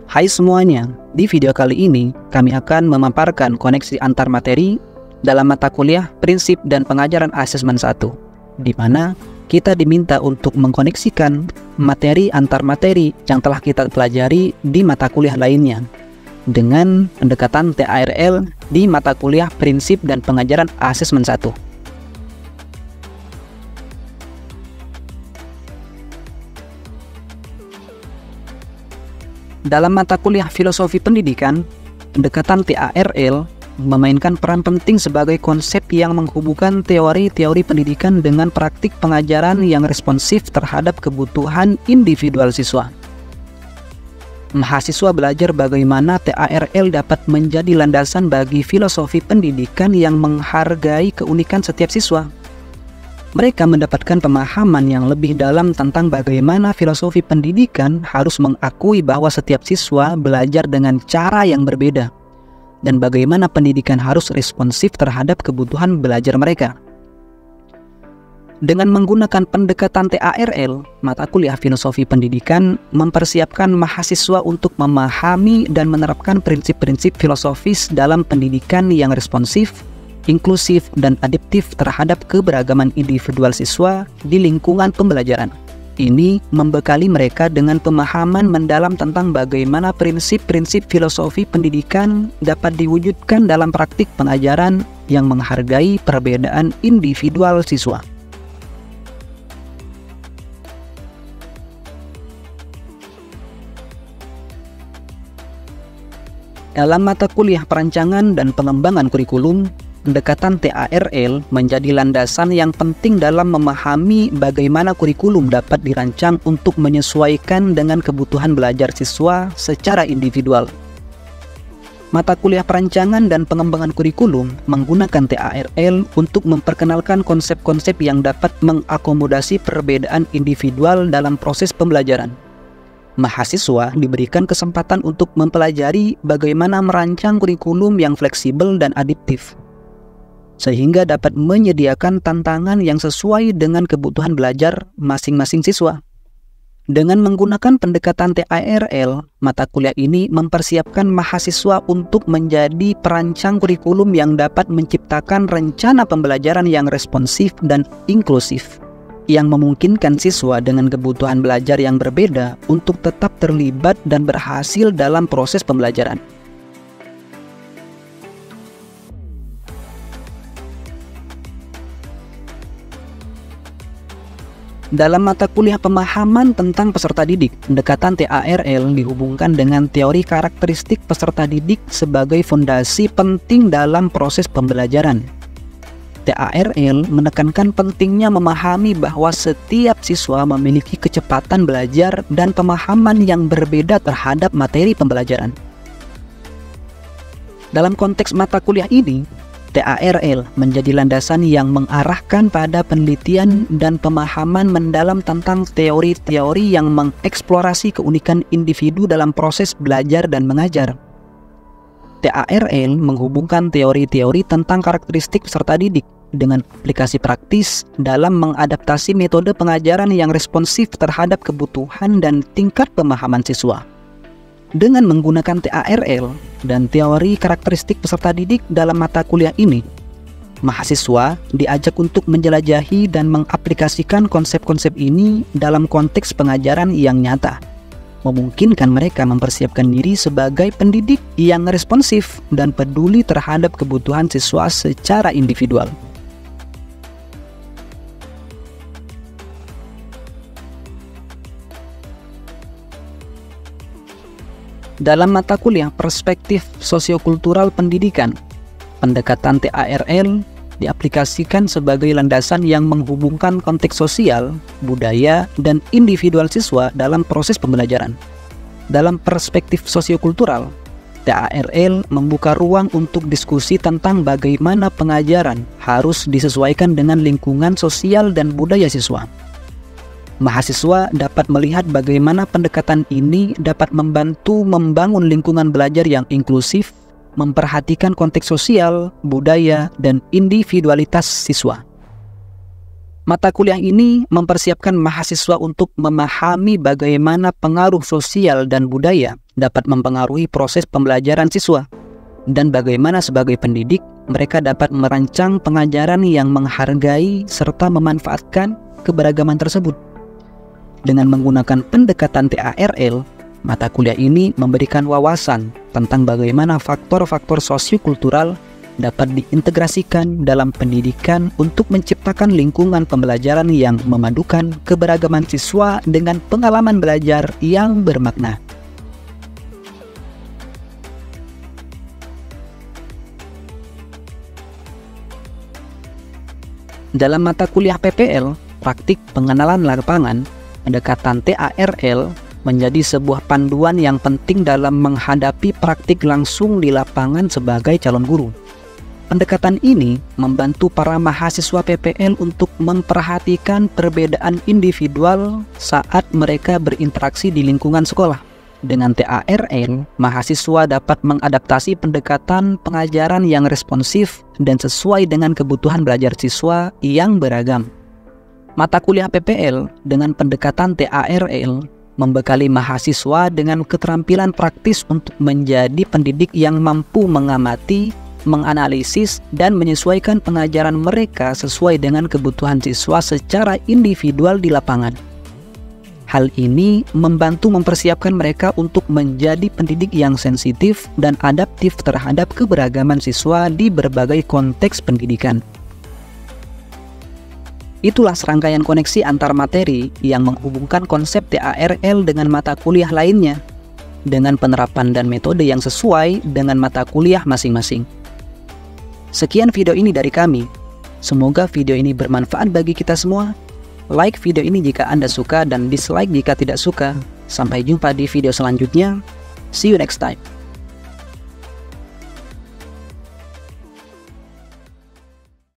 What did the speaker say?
Hai semuanya, di video kali ini kami akan memaparkan koneksi antar materi dalam mata kuliah Prinsip dan Pengajaran Asesmen 1, di mana kita diminta untuk mengkoneksikan materi antar materi yang telah kita pelajari di mata kuliah lainnya dengan pendekatan TARL di mata kuliah Prinsip dan Pengajaran Asesmen 1. Dalam mata kuliah Filosofi Pendidikan, pendekatan TARL memainkan peran penting sebagai konsep yang menghubungkan teori-teori pendidikan dengan praktik pengajaran yang responsif terhadap kebutuhan individual siswa. Mahasiswa belajar bagaimana TARL dapat menjadi landasan bagi filosofi pendidikan yang menghargai keunikan setiap siswa. Mereka mendapatkan pemahaman yang lebih dalam tentang bagaimana filosofi pendidikan harus mengakui bahwa setiap siswa belajar dengan cara yang berbeda, dan bagaimana pendidikan harus responsif terhadap kebutuhan belajar mereka. Dengan menggunakan pendekatan TARL, mata kuliah Filosofi Pendidikan mempersiapkan mahasiswa untuk memahami dan menerapkan prinsip-prinsip filosofis dalam pendidikan yang responsif, inklusif, dan adaptif terhadap keberagaman individual siswa di lingkungan pembelajaran. Ini membekali mereka dengan pemahaman mendalam tentang bagaimana prinsip-prinsip filosofi pendidikan dapat diwujudkan dalam praktik pengajaran yang menghargai perbedaan individual siswa. Dalam mata kuliah Perancangan dan Pengembangan Kurikulum, pendekatan TARL menjadi landasan yang penting dalam memahami bagaimana kurikulum dapat dirancang untuk menyesuaikan dengan kebutuhan belajar siswa secara individual. Mata kuliah Perancangan dan Pengembangan Kurikulum menggunakan TARL untuk memperkenalkan konsep-konsep yang dapat mengakomodasi perbedaan individual dalam proses pembelajaran. Mahasiswa diberikan kesempatan untuk mempelajari bagaimana merancang kurikulum yang fleksibel dan adaptif, sehingga dapat menyediakan tantangan yang sesuai dengan kebutuhan belajar masing-masing siswa. Dengan menggunakan pendekatan TARL, mata kuliah ini mempersiapkan mahasiswa untuk menjadi perancang kurikulum yang dapat menciptakan rencana pembelajaran yang responsif dan inklusif, yang memungkinkan siswa dengan kebutuhan belajar yang berbeda untuk tetap terlibat dan berhasil dalam proses pembelajaran. Dalam mata kuliah Pemahaman tentang Peserta Didik, pendekatan TARL dihubungkan dengan teori karakteristik peserta didik sebagai fondasi penting dalam proses pembelajaran. TARL menekankan pentingnya memahami bahwa setiap siswa memiliki kecepatan belajar dan pemahaman yang berbeda terhadap materi pembelajaran. Dalam konteks mata kuliah ini, TARL menjadi landasan yang mengarahkan pada penelitian dan pemahaman mendalam tentang teori-teori yang mengeksplorasi keunikan individu dalam proses belajar dan mengajar. TARL menghubungkan teori-teori tentang karakteristik peserta didik dengan aplikasi praktis dalam mengadaptasi metode pengajaran yang responsif terhadap kebutuhan dan tingkat pemahaman siswa. Dengan menggunakan TARL dan teori karakteristik peserta didik dalam mata kuliah ini, mahasiswa diajak untuk menjelajahi dan mengaplikasikan konsep-konsep ini dalam konteks pengajaran yang nyata, memungkinkan mereka mempersiapkan diri sebagai pendidik yang responsif dan peduli terhadap kebutuhan siswa secara individual. Dalam mata kuliah Perspektif Sosiokultural Pendidikan, pendekatan TARL diaplikasikan sebagai landasan yang menghubungkan konteks sosial, budaya, dan individual siswa dalam proses pembelajaran. Dalam perspektif sosiokultural, TARL membuka ruang untuk diskusi tentang bagaimana pengajaran harus disesuaikan dengan lingkungan sosial dan budaya siswa. Mahasiswa dapat melihat bagaimana pendekatan ini dapat membantu membangun lingkungan belajar yang inklusif, memperhatikan konteks sosial, budaya, dan individualitas siswa. Mata kuliah ini mempersiapkan mahasiswa untuk memahami bagaimana pengaruh sosial dan budaya dapat mempengaruhi proses pembelajaran siswa, dan bagaimana sebagai pendidik mereka dapat merancang pengajaran yang menghargai serta memanfaatkan keberagaman tersebut. Dengan menggunakan pendekatan TARL, mata kuliah ini memberikan wawasan tentang bagaimana faktor-faktor sosiokultural dapat diintegrasikan dalam pendidikan untuk menciptakan lingkungan pembelajaran yang memadukan keberagaman siswa dengan pengalaman belajar yang bermakna. Dalam mata kuliah PPL, praktik pengenalan lapangan, pendekatan TARL menjadi sebuah panduan yang penting dalam menghadapi praktik langsung di lapangan sebagai calon guru. Pendekatan ini membantu para mahasiswa PPL untuk memperhatikan perbedaan individual saat mereka berinteraksi di lingkungan sekolah. Dengan TARL, mahasiswa dapat mengadaptasi pendekatan pengajaran yang responsif dan sesuai dengan kebutuhan belajar siswa yang beragam. Mata kuliah PPL dengan pendekatan TARL membekali mahasiswa dengan keterampilan praktis untuk menjadi pendidik yang mampu mengamati, menganalisis, dan menyesuaikan pengajaran mereka sesuai dengan kebutuhan siswa secara individual di lapangan. Hal ini membantu mempersiapkan mereka untuk menjadi pendidik yang sensitif dan adaptif terhadap keberagaman siswa di berbagai konteks pendidikan. Itulah serangkaian koneksi antar materi yang menghubungkan konsep TARL dengan mata kuliah lainnya, dengan penerapan dan metode yang sesuai dengan mata kuliah masing-masing. Sekian video ini dari kami. Semoga video ini bermanfaat bagi kita semua. Like video ini jika Anda suka dan dislike jika tidak suka. Sampai jumpa di video selanjutnya. See you next time.